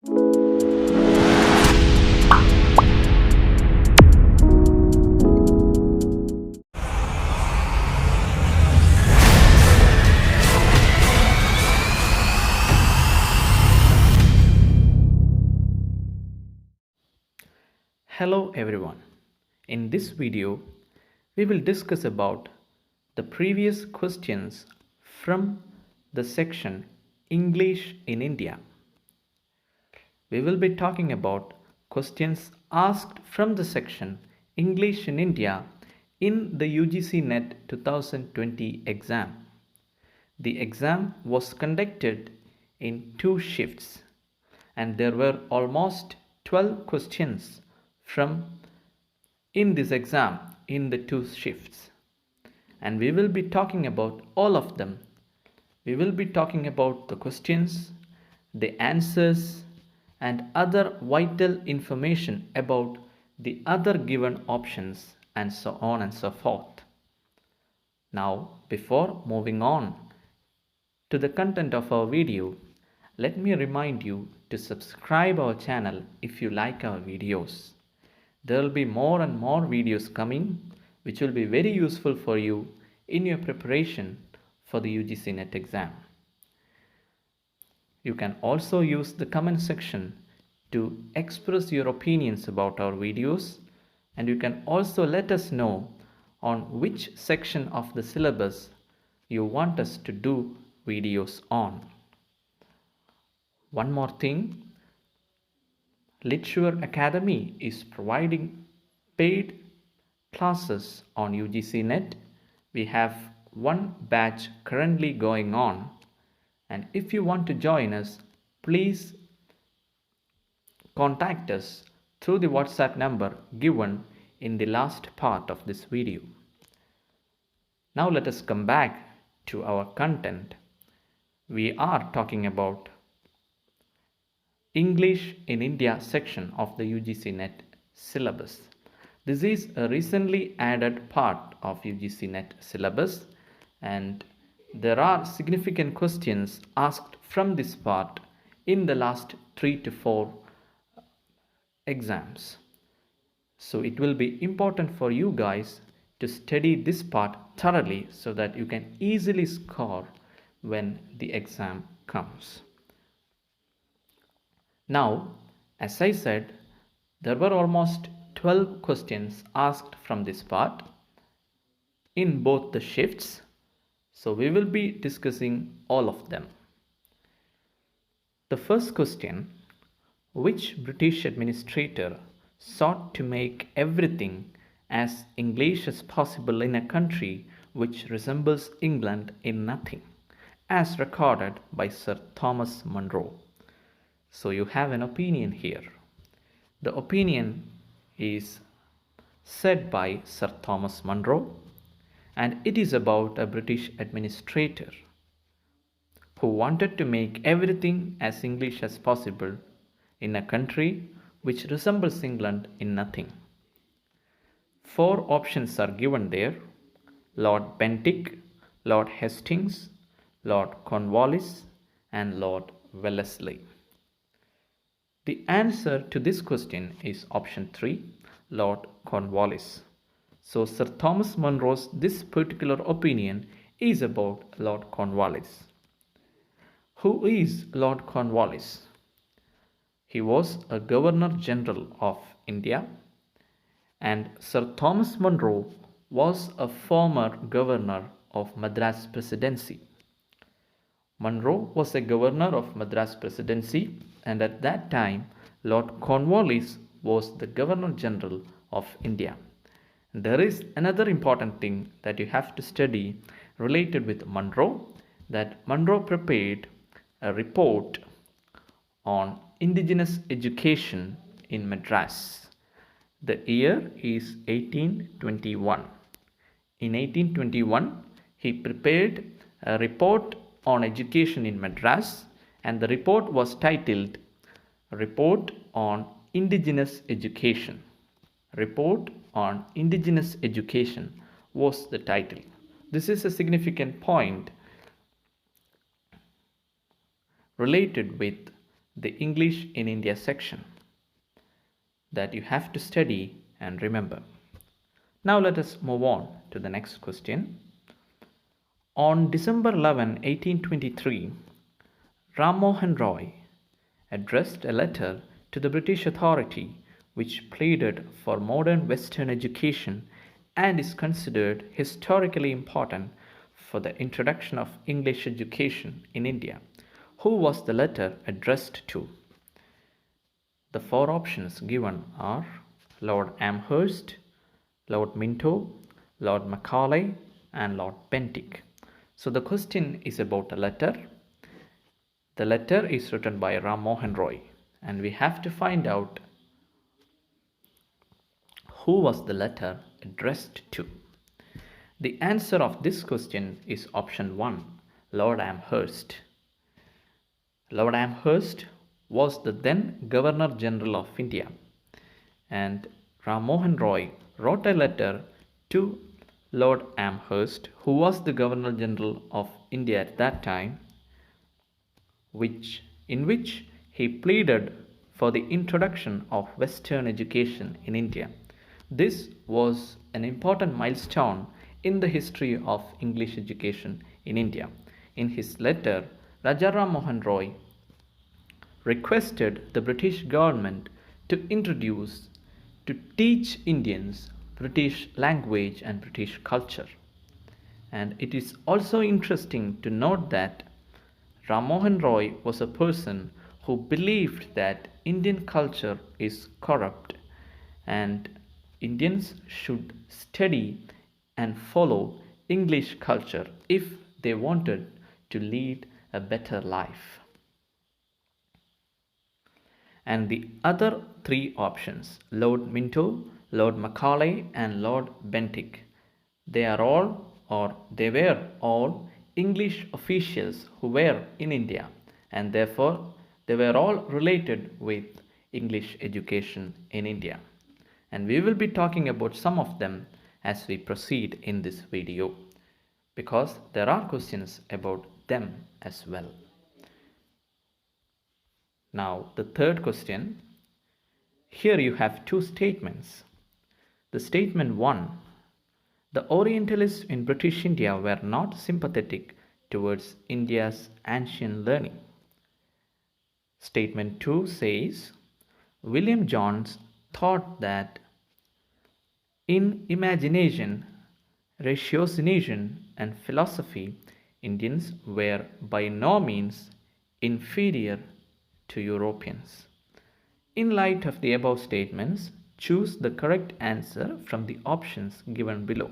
Hello everyone. In this video, we will discuss about the previous questions from the section English in India. We will be talking about questions asked from the section English in India in the UGC NET 2020 exam. The exam was conducted in 2 shifts and there were almost 12 questions from in this exam in the 2 shifts, and we will be talking about all of them. We will be talking about the questions, the answers, and other vital information about the other given options, and so on and so forth. Now, before moving on to the content of our video, let me remind you to subscribe our channel if you like our videos. There will be more and more videos coming which will be very useful for you in your preparation for the UGC NET exam. You can also use the comment section to express your opinions about our videos, and you can also let us know on which section of the syllabus you want us to do videos on. One more thing, Litsure Academy is providing paid classes on UGC NET. We have one batch currently going on, and if you want to join us, please contact us through the WhatsApp number given in the last part of this video. Now let us come back to our content. We are talking about English in India section of the UGC NET syllabus. This is a recently added part of UGC NET syllabus, and there are significant questions asked from this part in the last 3 to 4 exams. So it will be important for you guys to study this part thoroughly so that you can easily score when the exam comes. Now, as I said, there were almost 12 questions asked from this part in both the shifts, so we will be discussing all of them. The first question, which British administrator sought to make everything as English as possible in a country which resembles England in nothing, as recorded by Sir Thomas Monroe? So you have an opinion here. The opinion is said by Sir Thomas Monroe, and it is about a British administrator who wanted to make everything as English as possible in a country which resembles England in nothing. 4 options are given there: Lord Bentinck, Lord Hastings, Lord Cornwallis, and Lord Wellesley. The answer to this question is option 3, Lord Cornwallis. So Sir Thomas Monroe's this particular opinion is about Lord Cornwallis. Who is Lord Cornwallis? He was a Governor General of India, and Sir Thomas Monroe was a former governor of Madras Presidency. Monroe was a governor of Madras Presidency, and at that time Lord Cornwallis was the Governor General of India. There is another important thing that you have to study related with Monroe, that Monroe prepared a report on indigenous education in Madras. The year is 1821. In 1821, he prepared a report on education in Madras, and the report was titled Report on Indigenous Education. Report on Indigenous Education was the title. This is a significant point related with the English in India section that you have to study and remember. Now let us move on to the next question. On December 11, 1823, Ram Mohan Roy addressed a letter to the British authority which pleaded for modern Western education and is considered historically important for the introduction of English education in India. Who was the letter addressed to? The four options given are Lord Amherst, Lord Minto, Lord Macaulay, and Lord Bentinck. So the question is about a letter. The letter is written by Ram Mohan Roy, and we have to find out who was the letter addressed to. The answer of this question is option 1, Lord Amherst. Lord Amherst was the then Governor General of India, and Ram Mohan Roy wrote a letter to Lord Amherst, who was the Governor General of India at that time, in which he pleaded for the introduction of Western education in India. This was an important milestone in the history of English education in India. In his letter, Raja Ram Mohan Roy requested the British government to teach Indians British language and British culture. And it is also interesting to note that Ram Mohan Roy was a person who believed that Indian culture is corrupt and Indians should study and follow English culture if they wanted to lead a better life. And the other three options, Lord Minto, Lord Macaulay, and Lord Bentinck, they were all English officials who were in India, and therefore they were all related with English education in India. And we will be talking about some of them as we proceed in this video, because there are questions about them as well. Now the third question. Here you have two statements. The statement 1, the Orientalists in British India were not sympathetic towards India's ancient learning. Statement 2 says, William Jones thought that in imagination, ratiocination, and philosophy, Indians were by no means inferior to Europeans. In light of the above statements, choose the correct answer from the options given below.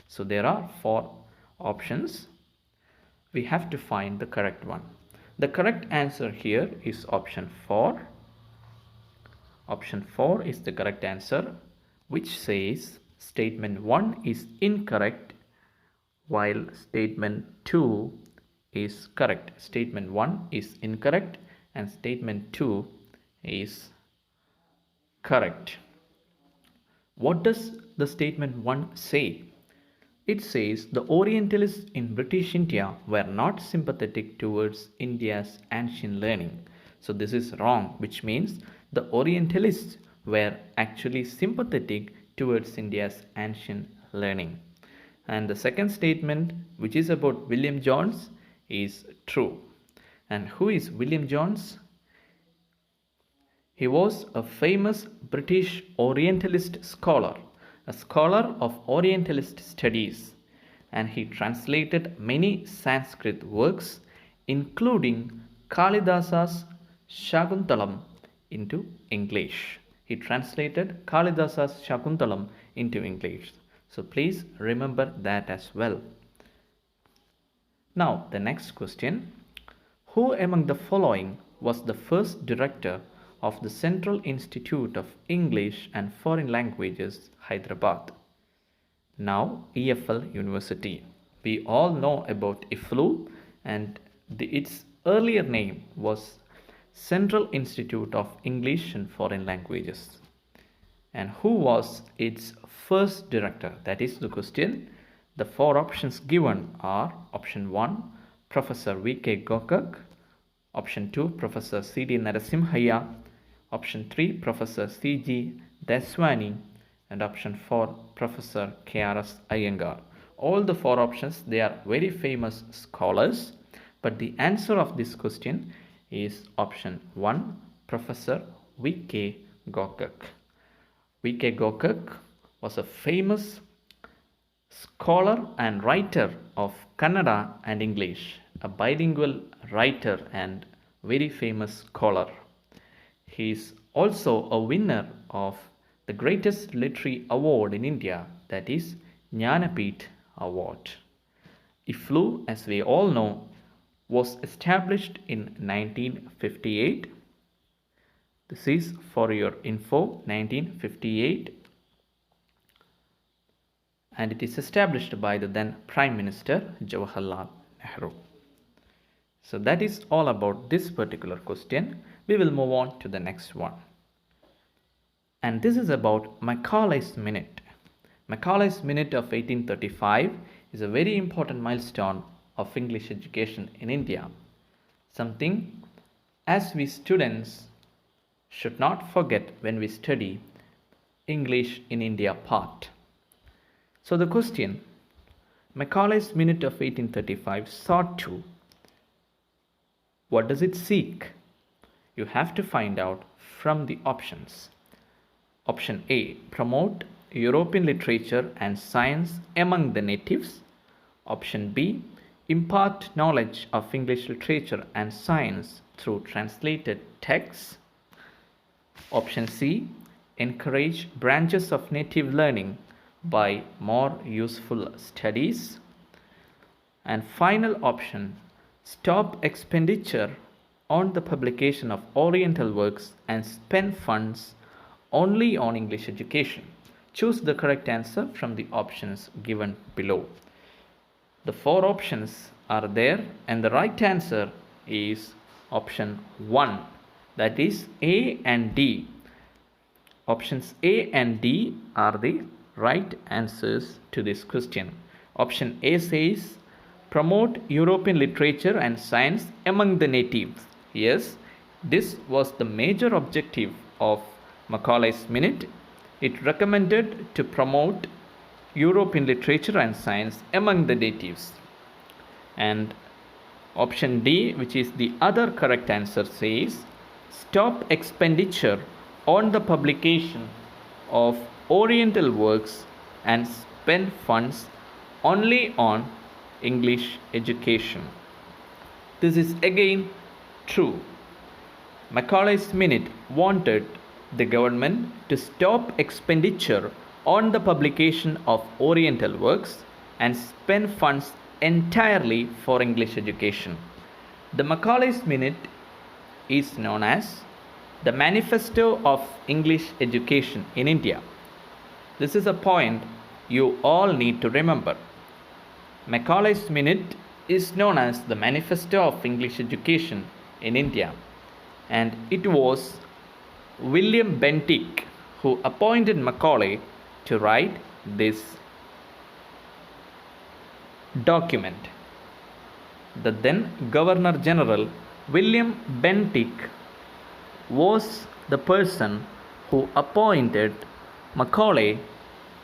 So there are 4 options. We have to find the correct one. The correct answer here is option 4. Option 4 is the correct answer, which says statement 1 is incorrect while statement 2 is correct. Statement 1 is incorrect and statement 2 is correct. What does the statement 1 say? It says the Orientalists in British India were not sympathetic towards India's ancient learning. So this is wrong, which means the Orientalists were actually sympathetic towards India's ancient learning. And the second statement, which is about William Jones, is true. And who is William Jones? He was a famous British Orientalist scholar, a scholar of Orientalist studies, and he translated many Sanskrit works, including Kalidasa's Shakuntalam, into English. He translated Kalidasa's Shakuntalam into English. So please remember that as well. Now the next question. Who among the following was the first director of the Central Institute of English and Foreign Languages, Hyderabad? Now EFL University. We all know about IFLU, and its earlier name was Central Institute of English and Foreign Languages. And who was its first director? That is the question. The 4 options given are option 1, Professor V.K. Gokak, Option 2, Professor C.D. Narasimhaya. Option 3, Professor C.G. Deswani. And option 4, Professor K.R.S. Iyengar. All the 4 options, they are very famous scholars, but the answer of this question is option 1, Professor V.K. Gokak. V.K. Gokak was a famous scholar and writer of Kannada and English, a bilingual writer and very famous scholar. He is also a winner of the greatest literary award in India, that is Jnanapeeth Award. IFLU, as we all know, was established in 1958. This is for your info, 1958. And it is established by the then Prime Minister Jawaharlal Nehru. So that is all about this particular question. We will move on to the next one. And this is about Macaulay's Minute. Macaulay's Minute of 1835 is a very important milestone of English education in India. Something as we students should not forget when we study English in India part. So the question, Macaulay's Minute of 1835 sought to, what does it seek? You have to find out from the options. Option A, promote European literature and science among the natives. Option B, impart knowledge of English literature and science through translated texts. Option C, encourage branches of native learning by more useful studies. And final option, stop expenditure on the publication of Oriental works and spend funds only on English education. Choose the correct answer from the options given below. The 4 options are there and the right answer is option 1, that is A and D. Options A and D are the right answers to this question. Option A says promote European literature and science among the natives. Yes, this was the major objective of Macaulay's Minute. It recommended to promote European literature and science among the natives. And option D, which is the other correct answer, says stop expenditure on the publication of Oriental works and spend funds only on English education. This is again true. Macaulay's Minute wanted the government to stop expenditure on the publication of Oriental works and spend funds entirely for English education. The Macaulay's Minute is known as the Manifesto of English Education in India. This is a point you all need to remember. Macaulay's Minute is known as the Manifesto of English Education in India, and it was William Bentinck who appointed Macaulay to write this document. The then Governor General William Bentinck was the person who appointed Macaulay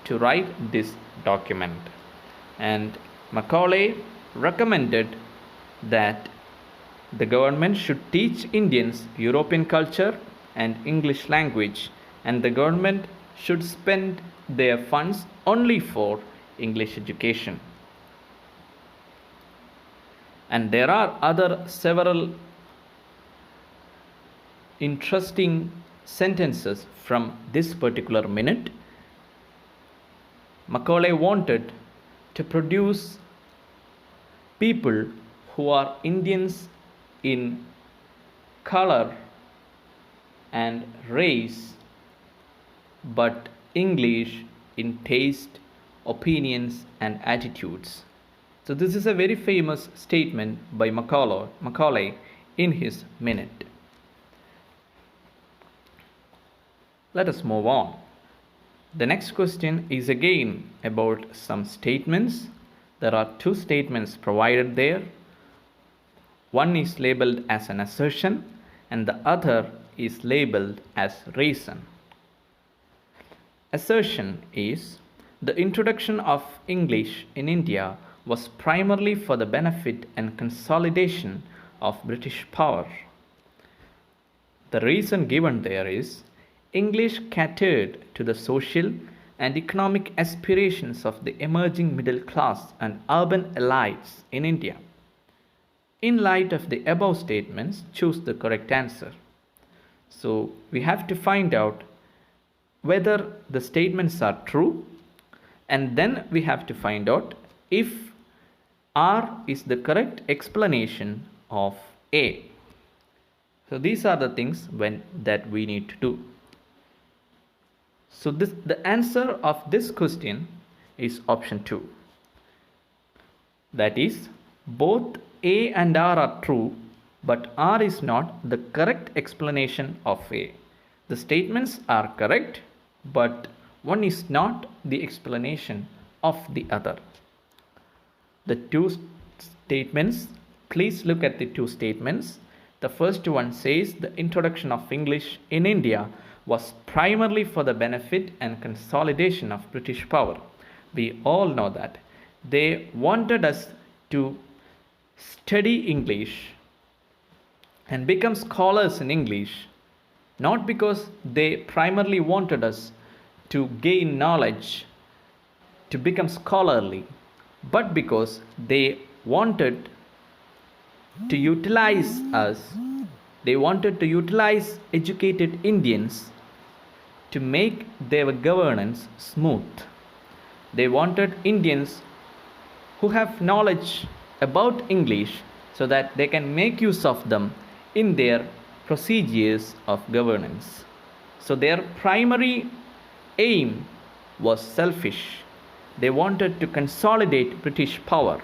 to write this document, and Macaulay recommended that the government should teach Indians European culture and English language, and the government should spend their funds only for English education. And there are other several interesting sentences from this particular minute. Macaulay wanted to produce people who are Indians in color and race, but English in taste, opinions, and attitudes. So this is a very famous statement by Macaulay in his minute. Let us move on. The next question is again about some statements. There are 2 statements provided there. One is labeled as an assertion and the other is labeled as reason. Assertion is the introduction of English in India was primarily for the benefit and consolidation of British power. The reason given there is English catered to the social and economic aspirations of the emerging middle class and urban elites in India. In light of the above statements, choose the correct answer. So we have to find out whether the statements are true, and then we have to find out if R is the correct explanation of A. So these are the things that we need to do. So the answer of this question is option 2. That is, both A and R are true, but R is not the correct explanation of A. The statements are correct, but one is not the explanation of the other. The two statements, please look at the two statements. The first one says the introduction of English in India was primarily for the benefit and consolidation of British power. We all know that. They wanted us to study English and become scholars in English, not because they primarily wanted us to gain knowledge, to become scholarly, but because they wanted to utilize us. They wanted to utilize educated Indians to make their governance smooth. They wanted Indians who have knowledge about English so that they can make use of them in their procedures of governance. So their primary aim was selfish. They wanted to consolidate British power.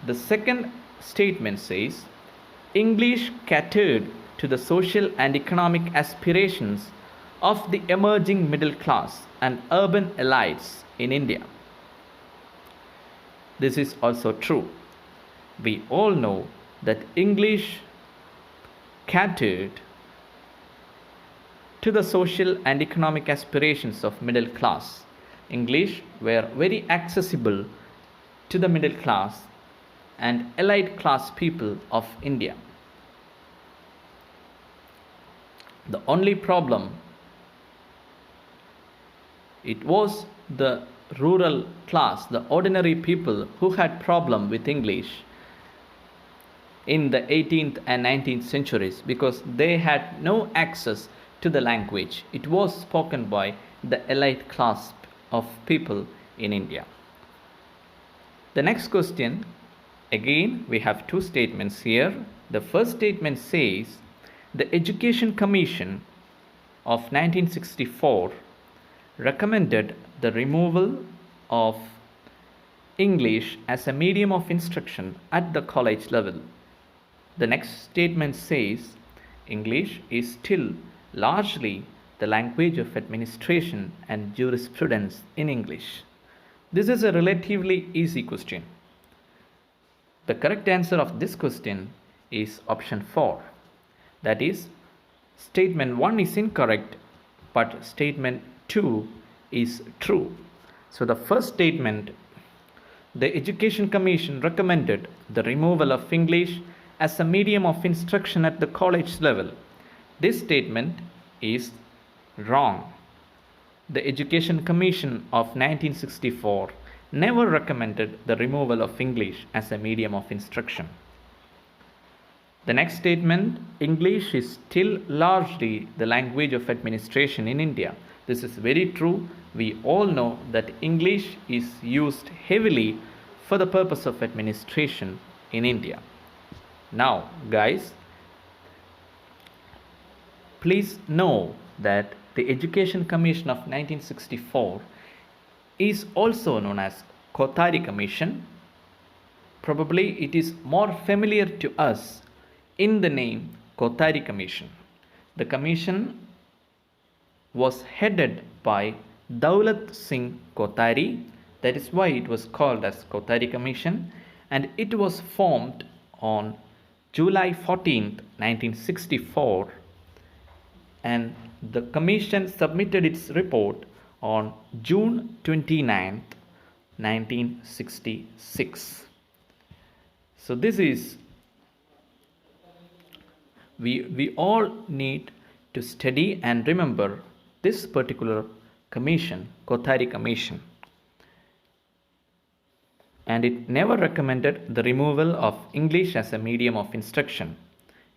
The second statement says, English catered to the social and economic aspirations of the emerging middle class and urban elites in India. This is also true. We all know that English catered to the social and economic aspirations of middle class. English were very accessible to the middle class and elite class people of India. The only problem, it was the rural class, the ordinary people who had problem with English in the 18th and 19th centuries because they had no access to the language. It was spoken by the elite class of people in India. The next question, again we have two statements here. The first statement says the Education Commission of 1964 recommended the removal of English as a medium of instruction at the college level. The next statement says English is still largely the language of administration and jurisprudence in English. This is a relatively easy question. The correct answer of this question is option 4. That is, statement 1 is incorrect, but statement 2 is true. So the first statement, the Education Commission recommended the removal of English as a medium of instruction at the college level. This statement is wrong. The Education Commission of 1964 never recommended the removal of English as a medium of instruction. The next statement, English is still largely the language of administration in India. This is very true. We all know that English is used heavily for the purpose of administration in India. Now, guys, please know that the Education Commission of 1964 is also known as Kothari Commission. Probably it is more familiar to us in the name Kothari Commission. The commission was headed by Daulat Singh Kothari. That is why it was called as Kothari Commission. and it was formed on July 14th, 1964, and the commission submitted its report on June 29th, 1966. So this is, we all need to study and remember this particular commission, Kothari Commission. And it never recommended the removal of English as a medium of instruction.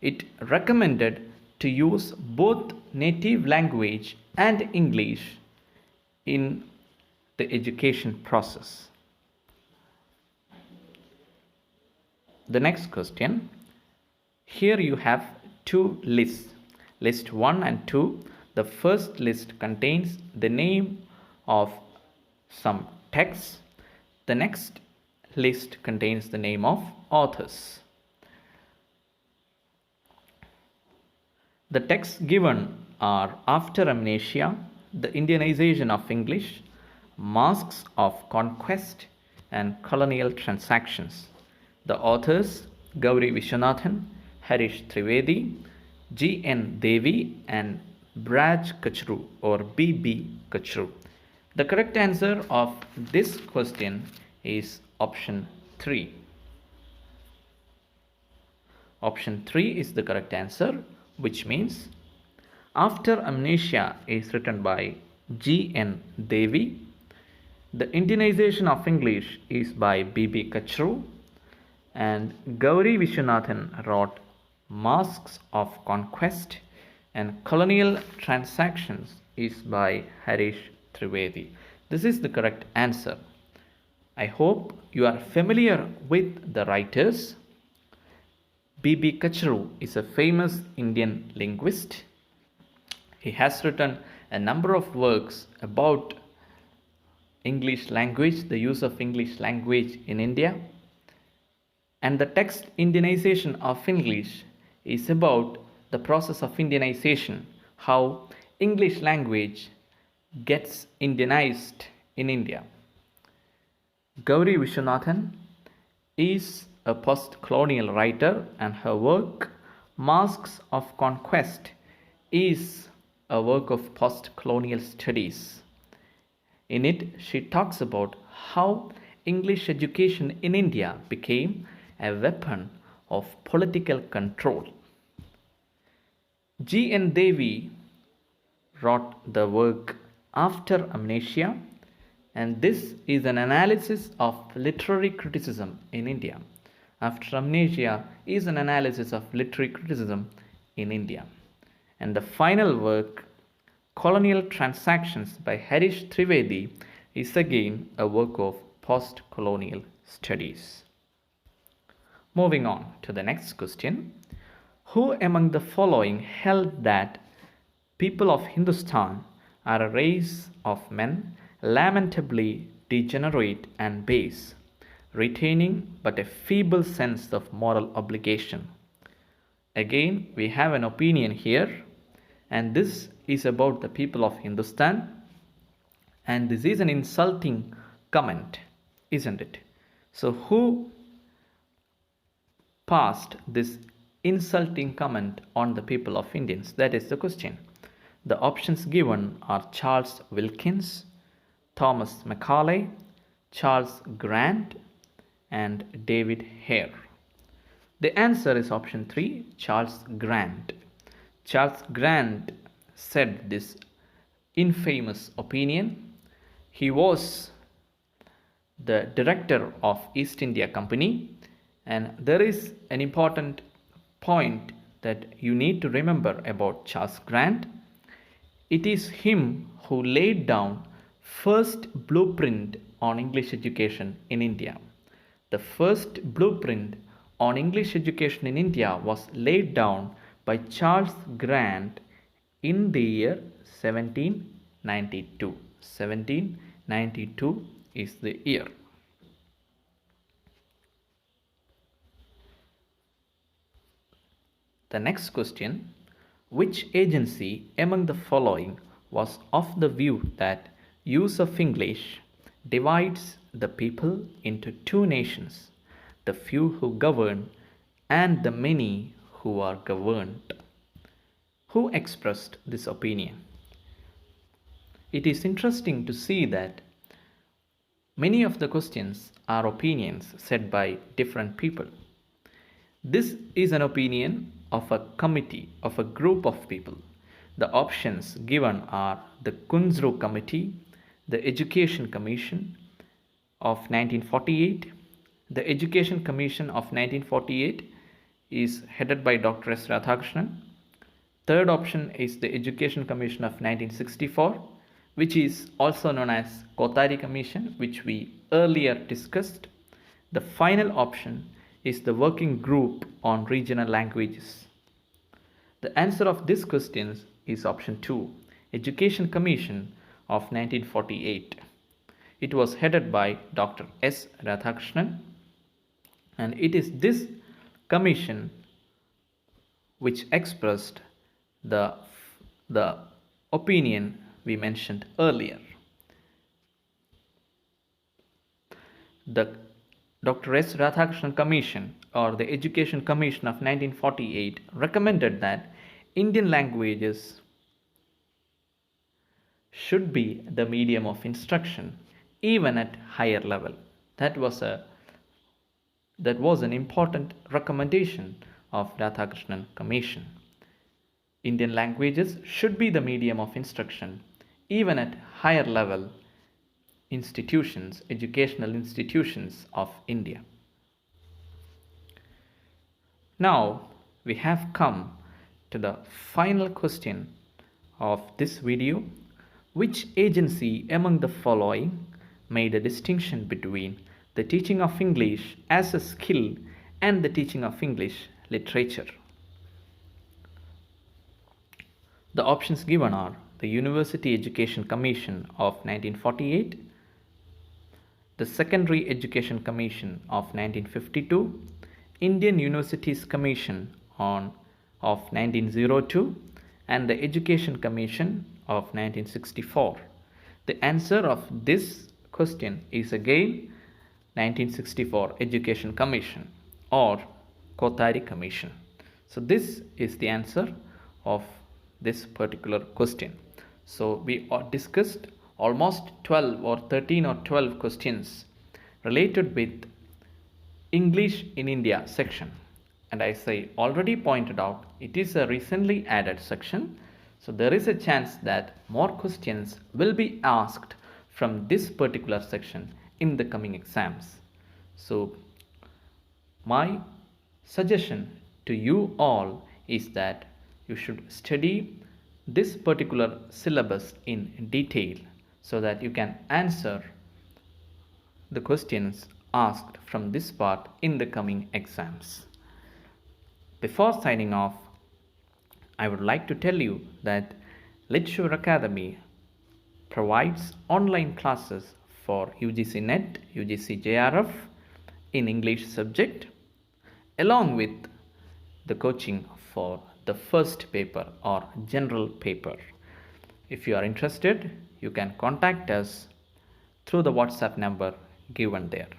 It recommended to use both native language and English in the education process. The next question. Here you have two lists, list 1 and 2. The first list contains the name of some texts. The next list contains the name of authors. The texts given are After Amnesia, The Indianization of English, Masks of Conquest, and Colonial Transactions. The authors Gauri Vishwanathan, Harish Trivedi, G.N. Devi, and Braj Kachru or B.B. Kachru. The correct answer of this question is option 3. Option 3 is the correct answer, which means After Amnesia is written by G.N. Devi. The Indianization of English is by B.B. Kachru, and Gauri Vishwanathan wrote Masks of Conquest, and Colonial Transactions is by Harish Trivedi. This is the correct answer. I hope you are familiar with the writers. B.B. Kachru is a famous Indian linguist. He has written a number of works about English language, the use of English language in India. And the text Indianization of English is about the process of Indianization, how English language gets Indianized in India. Gauri Vishwanathan is a post-colonial writer, and her work Masks of Conquest is a work of post-colonial studies. In it, she talks about how English education in India became a weapon of political control. G.N. Devi wrote the work After Amnesia, and this is an analysis of literary criticism in India. After Amnesia is an analysis of literary criticism in India. And the final work, Colonial Transactions by Harish Trivedi, is again a work of post-colonial studies. Moving on to the next question. Who among the following held that people of Hindustan are a race of men lamentably degenerate and base, retaining but a feeble sense of moral obligation? Again, we have an opinion here, and this is about the people of Hindustan, and this is an insulting comment, isn't it? So who passed this insulting comment on the people of Indians? That is the question. The options given are Charles Wilkins, Thomas Macaulay, Charles Grant, and David Hare. The answer is option 3, Charles Grant. Charles Grant said this infamous opinion. He was the director of East India Company, and there is an important point that you need to remember about Charles Grant. It is him who laid down first blueprint on English education in India. The first blueprint on English education in India was laid down by Charles Grant in the year 1792. 1792 is the year. The next question. Which agency among the following was of the view that use of English divides the people into two nations, the few who govern, and the many who are governed. Who expressed this opinion? It is interesting to see that many of the questions are opinions said by different people. This is an opinion of a committee, of a group of people. The options given are the Kunzru Committee, the Education Commission of 1948. The Education Commission of 1948 is headed by Dr. S. Radhakrishnan. Third option is the Education Commission of 1964, which is also known as Kothari Commission, which we earlier discussed. The final option is the Working Group on Regional Languages. The answer of this question is option 2, Education Commission of 1948. It was headed by Dr. S. Radhakrishnan, and it is this commission which expressed the opinion we mentioned earlier. The Dr. S. Radhakrishnan Commission, or the Education Commission of 1948, recommended that Indian languages should be the medium of instruction even at higher level. That was an important recommendation of Radhakrishnan Commission. Indian languages should be the medium of instruction even at higher level institutions, educational institutions of India. Now we have come to the final question of this video. Which agency among the following made a distinction between the teaching of English as a skill and the teaching of English literature? The options given are the University Education Commission of 1948, the Secondary Education Commission of 1952, Indian Universities Commission of 1902, and the Education Commission of 1964. The answer of this question is again 1964 Education Commission or Kothari Commission. So this is the answer of this particular question. So we discussed almost 12 or 13 or 12 questions related with English in India section, and as I already pointed out, it is a recently added section, so there is a chance that more questions will be asked from this particular section in the coming exams. So my suggestion to you all is that you should study this particular syllabus in detail so that you can answer the questions asked from this part in the coming exams. Before signing off, I would like to tell you that Litsure Academy provides online classes for UGC NET, UGC JRF in English subject, along with the coaching for the first paper or general paper. If you are interested, you can contact us through the WhatsApp number given there.